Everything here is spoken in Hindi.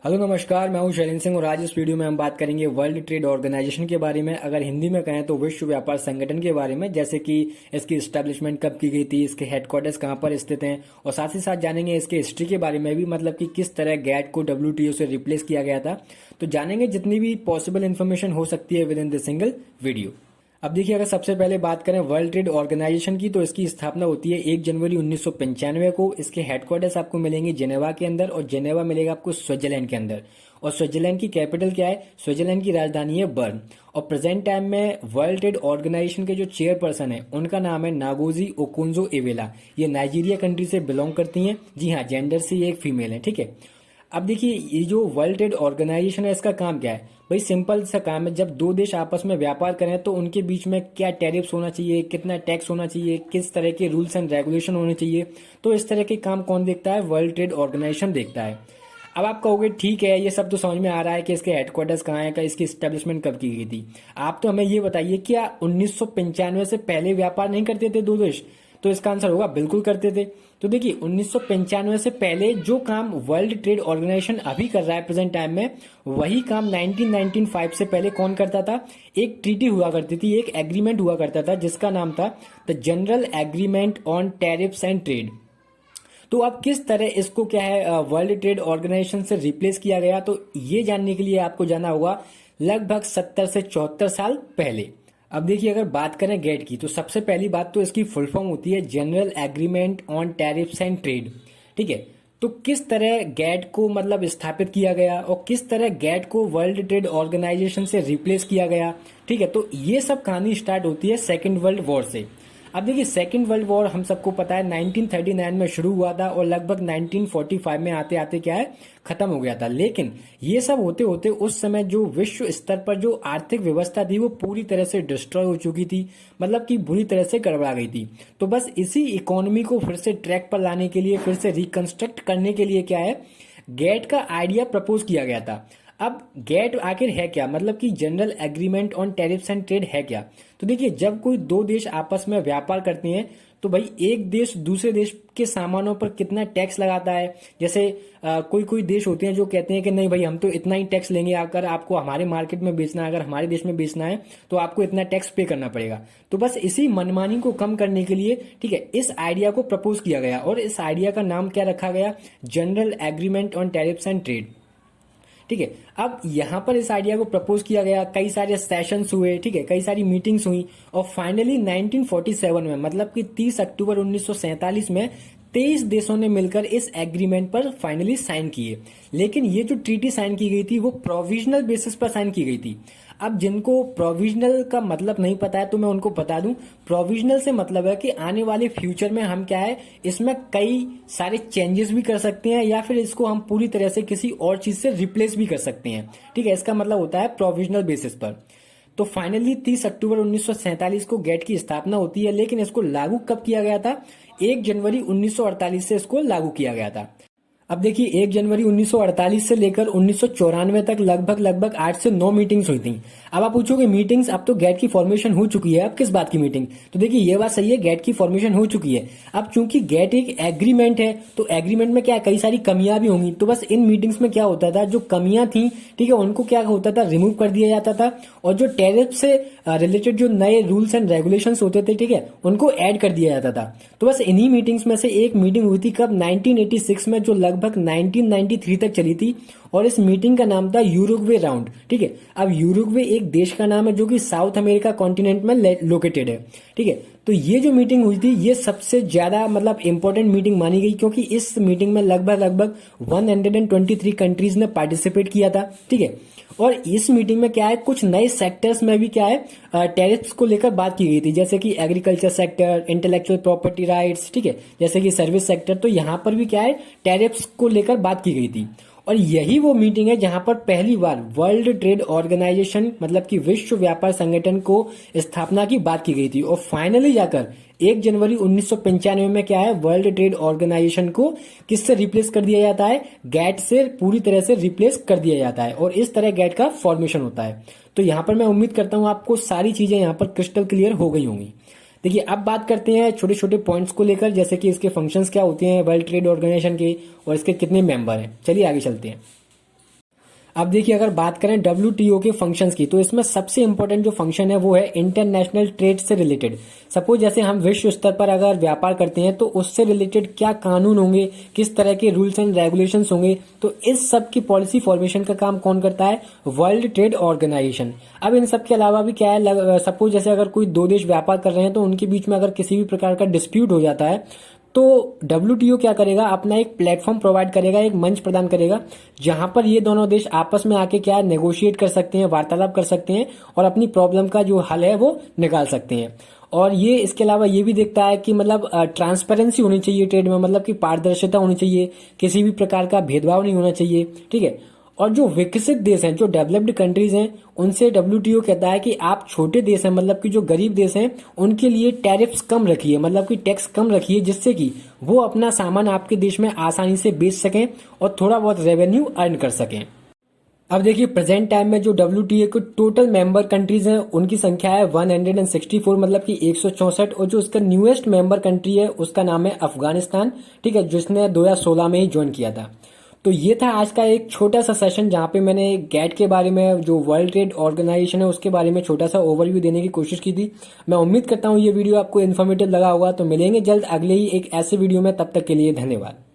हेलो नमस्कार, मैं हूं शैलेंद्र सिंह और आज इस वीडियो में हम बात करेंगे वर्ल्ड ट्रेड ऑर्गेनाइजेशन के बारे में। अगर हिंदी में कहें तो विश्व व्यापार संगठन के बारे में, जैसे कि इसकी एस्टेब्लिशमेंट कब की गई थी, इसके हेडक्वार्टर्स कहां पर स्थित हैं, और साथ ही साथ जानेंगे इसके हिस्ट्री के बारे में भी, मतलब कि किस तरह गैट को डब्ल्यूटीओ से रिप्लेस किया गया था। तो जानेंगे जितनी भी पॉसिबल इन्फॉर्मेशन हो सकती है with in this single video. अब देखिए, अगर सबसे पहले बात करें वर्ल्ड ट्रेड ऑर्गेनाइजेशन की, तो इसकी स्थापना होती है 1 जनवरी 1995 को। इसके हेडक्वार्टर्स आपको मिलेंगे जेनेवा के अंदर, और जेनेवा मिलेगा आपको स्विट्जरलैंड के अंदर। और स्विट्जरलैंड की कैपिटल क्या है? स्विट्जरलैंड की राजधानी है बर्न। और प्रेजेंट टाइम में वर्ल्ड ट्रेड ऑर्गेनाइजेशन के जो चेयरपर्सन है उनका नाम है नागोजी ओकोंजो इवेला। ये नाइजीरिया कंट्री से बिलोंग करती हैं। जी हाँ, जेंडर से ये एक फीमेल है, ठीक है। अब देखिए, ये जो वर्ल्ड ट्रेड ऑर्गेनाइजेशन है, इसका काम क्या है? भाई सिंपल सा काम है, जब दो देश आपस में व्यापार करें तो उनके बीच में क्या टैरिफ्स होना चाहिए, कितना टैक्स होना चाहिए, किस तरह के रूल्स एंड रेगुलेशन होने चाहिए, तो इस तरह के काम कौन देखता है? वर्ल्ड ट्रेड ऑर्गेनाइजेशन देखता है। अब आप कहोगे ठीक है, ये सब तो समझ में आ रहा है कि इसके हेडक्वार्टर्स कहाँ है, इसकी स्टेब्लिशमेंट कब की गई थी। आप तो हमें ये बताइए, क्या 1995 से पहले व्यापार नहीं करते थे दो देश? तो इसका आंसर होगा बिल्कुल करते थे। तो देखिए, 1995 से पहले जो काम वर्ल्ड ट्रेड ऑर्गेनाइजेशन अभी कर रहा है प्रेजेंट टाइम में, वही काम 1995 से पहले कौन करता था? एक ट्रीटी हुआ करती थी, एक एग्रीमेंट हुआ करता था जिसका नाम था the general agreement on tariffs and trade. तो अब किस तरह इसको क्या है वर्ल्ड ट्रेड ऑर्गेनाइजेशन से रिप्लेस किया गया, तो ये जानने के लिए आपको जाना होगा लगभग 70 से 74 साल पहले। अब देखिए, अगर बात करें गेट की, तो सबसे पहली बात तो इसकी फुल फॉर्म होती है general agreement on tariffs and trade, ठीक है। तो किस तरह गेट को मतलब स्थापित किया गया और किस तरह गेट को वर्ल्ड ट्रेड ऑर्गेनाइजेशन से रिप्लेस किया गया, ठीक है। तो ये सब कहानी स्टार्ट होती है सेकेंड वर्ल्ड वॉर से। अब देखिए, सेकेंड वर्ल्ड वॉर हम सबको पता है 1939 में शुरू हुआ था और लगभग 1945 में आते आते क्या है, खत्म हो गया था। लेकिन ये सब होते होते उस समय जो विश्व स्तर पर जो आर्थिक व्यवस्था थी वो पूरी तरह से डिस्ट्रॉय हो चुकी थी, मतलब कि बुरी तरह से गड़बड़ा गई थी। तो बस इसी इकोनॉमी को फिर से ट्रैक पर लाने के लिए, फिर से रिकंस्ट्रक्ट करने के लिए क्या है, गेट का आइडिया प्रपोज किया गया था। अब गेट आखिर है क्या, मतलब कि general agreement on tariffs and trade है क्या? तो देखिए, जब कोई दो देश आपस में व्यापार करते हैं तो भाई एक देश दूसरे देश के सामानों पर कितना टैक्स लगाता है। जैसे कोई कोई देश होते हैं जो कहते हैं कि नहीं भाई, हम तो इतना ही टैक्स लेंगे, अगर आपको हमारे मार्केट में बेचना है, अगर हमारे देश में बेचना है तो आपको इतना टैक्स पे करना पड़ेगा। तो बस इसी मनमानी को कम करने के लिए, ठीक है, इस आइडिया को प्रपोज किया गया और इस आइडिया का नाम क्या रखा गया? General agreement on tariffs and trade, ठीक है। अब यहां पर इस आइडिया को प्रपोज किया गया, कई सारे सेशंस हुए, ठीक है, कई सारी मीटिंग्स हुई, और फाइनली 1947 में, मतलब कि 30 अक्टूबर 1947 में 23 देशों ने मिलकर इस एग्रीमेंट पर फाइनली साइन किए। लेकिन ये जो ट्रीटी साइन की गई थी वो प्रोविजनल बेसिस पर साइन की गई थी। अब जिनको प्रोविजनल का मतलब नहीं पता है तो मैं उनको बता दूं, प्रोविजनल से मतलब है कि आने वाले फ्यूचर में हम क्या है, इसमें कई सारे चेंजेस भी कर सकते हैं या फिर इसको हम पूरी तरह से किसी और चीज से रिप्लेस भी कर सकते हैं, ठीक है। इसका मतलब होता है प्रोविजनल बेसिस पर। तो फाइनली 30 अक्टूबर 1947 को गेट की स्थापना होती है, लेकिन इसको लागू कब किया गया था? 1 जनवरी 1948 से इसको लागू किया गया था। अब देखिए, 1 जनवरी 1948 से लेकर 1994 तक लगभग लगभग 8 से 9 मीटिंग्स हुई थी। अब आप पूछोगे मीटिंग्स, अब तो गेट की फॉर्मेशन हो चुकी है, अब किस बात की मीटिंग? तो देखिए, ये बात सही है, गेट की फॉर्मेशन हो चुकी है। अब चूंकि गेट एक एग्रीमेंट है तो एग्रीमेंट में क्या कई सारी कमियां भी होंगी, तो बस इन मीटिंग्स में क्या होता था, जो कमियां थी, ठीक है, उनको क्या होता था, रिमूव कर दिया जाता था, और जो टैरिफ से रिलेटेड जो नए रूल्स एंड रेगुलेशंस होते थे, ठीक है, उनको ऐड कर दिया जाता था। तो बस इन्हीं मीटिंग्स में से एक मीटिंग हुई थी कब? 1986 में, जो लगभग 1993 तक चली थी, और इस मीटिंग का नाम था यूरुग्वे राउंड, ठीक है। अब यूरुग्वे एक देश का नाम है जो कि साउथ अमेरिका कॉन्टिनेंट में लोकेटेड है, ठीक है। तो ये जो मीटिंग हुई थी ये सबसे ज्यादा मतलब इंपॉर्टेंट मीटिंग मानी गई, क्योंकि इस मीटिंग में लगभग लगभग 123 कंट्रीज ने पार्टिसिपेट किया था, ठीक है। और इस मीटिंग में क्या है, कुछ नए सेक्टर्स में भी क्या है टैरिफ्स को लेकर बात की गई थी, जैसे कि agriculture sector, intellectual property rights, ठीक है, जैसे कि सर्विस सेक्टर। तो यहां पर भी क्या है, टैरिफ्स को लेकर बात की गई थी। और यही वो मीटिंग है जहां पर पहली बार वर्ल्ड ट्रेड ऑर्गेनाइजेशन, मतलब कि विश्व व्यापार संगठन को स्थापना की बात की गई थी। और फाइनली जाकर 1 जनवरी 1995 में क्या है, वर्ल्ड ट्रेड ऑर्गेनाइजेशन को किससे रिप्लेस कर दिया जाता है? गेट से पूरी तरह से रिप्लेस कर दिया जाता है, और इस तरह गेट का फॉर्मेशन होता है। तो यहां पर मैं उम्मीद करता हूं आपको सारी चीजें यहां पर क्रिस्टल क्लियर हो गई होंगी। देखिए, अब बात करते हैं छोटे छोटे पॉइंट्स को लेकर, जैसे कि इसके फंक्शंस क्या होते हैं वर्ल्ड ट्रेड ऑर्गेनाइजेशन के, और इसके कितने मेंबर हैं। चलिए आगे चलते हैं। अब देखिए, अगर बात करें डब्ल्यूटीओ के फंक्शंस की, तो इसमें सबसे इंपॉर्टेंट जो फंक्शन है वो है इंटरनेशनल ट्रेड से रिलेटेड। सपोज जैसे हम विश्व स्तर पर अगर व्यापार करते हैं तो उससे रिलेटेड क्या कानून होंगे, किस तरह के रूल्स एंड रेगुलेशंस होंगे, तो इस सब की पॉलिसी फॉर्मेशन का काम कौन करता है? World trade organisation. अब इन सब के अलावा भी क्या है, सपोज जैसे अगर कोई दो देश व्यापार कर रहे हैं तो उनके बीच में अगर किसी भी प्रकार का डिस्प्यूट हो जाता है तो डब्ल्यूटीओ क्या करेगा? अपना एक प्लेटफॉर्म प्रोवाइड करेगा, एक मंच प्रदान करेगा, जहां पर ये दोनों देश आपस में आके क्या नेगोशिएट कर सकते हैं, वार्तालाप कर सकते हैं और अपनी प्रॉब्लम का जो हल है वो निकाल सकते हैं। और ये इसके अलावा ये भी देखता है कि मतलब ट्रांसपेरेंसी होनी चाहिए ट्रेड में, मतलब कि पारदर्शिता होनी चाहिए, किसी भी प्रकार का भेदभाव नहीं होना चाहिए, ठीक है। और जो विकसित देश हैं, जो डेवलप्ड कंट्रीज हैं, उनसे डब्ल्यूटीओ कहता है कि आप छोटे देश हैं, मतलब कि जो गरीब देश हैं, उनके लिए टैरिफ्स कम रखिए, मतलब कि टैक्स कम रखिए, जिससे कि वो अपना सामान आपके देश में आसानी से बेच सकें और थोड़ा बहुत रेवेन्यू अर्न कर सकें। अब देखिए, प्रेजेंट टाइम में जो डब्ल्यूटीओ के टोटल मेंबर कंट्रीज हैं उनकी संख्या है 164, मतलब कि 164। और जो उसका न्यूएस्ट मेंबर कंट्री है उसका नाम है अफगानिस्तान, ठीक है, जिसने 2016 में ही ज्वाइन किया था। तो ये था आज का एक छोटा सा सेशन जहाँ पे मैंने गैट के बारे में, जो वर्ल्ड ट्रेड ऑर्गेनाइजेशन है, उसके बारे में छोटा सा ओवरव्यू देने की कोशिश की थी। मैं उम्मीद करता हूँ ये वीडियो आपको इन्फॉर्मेटिव लगा होगा। तो मिलेंगे जल्द अगले ही एक ऐसे वीडियो में, तब तक के लिए धन्यवाद।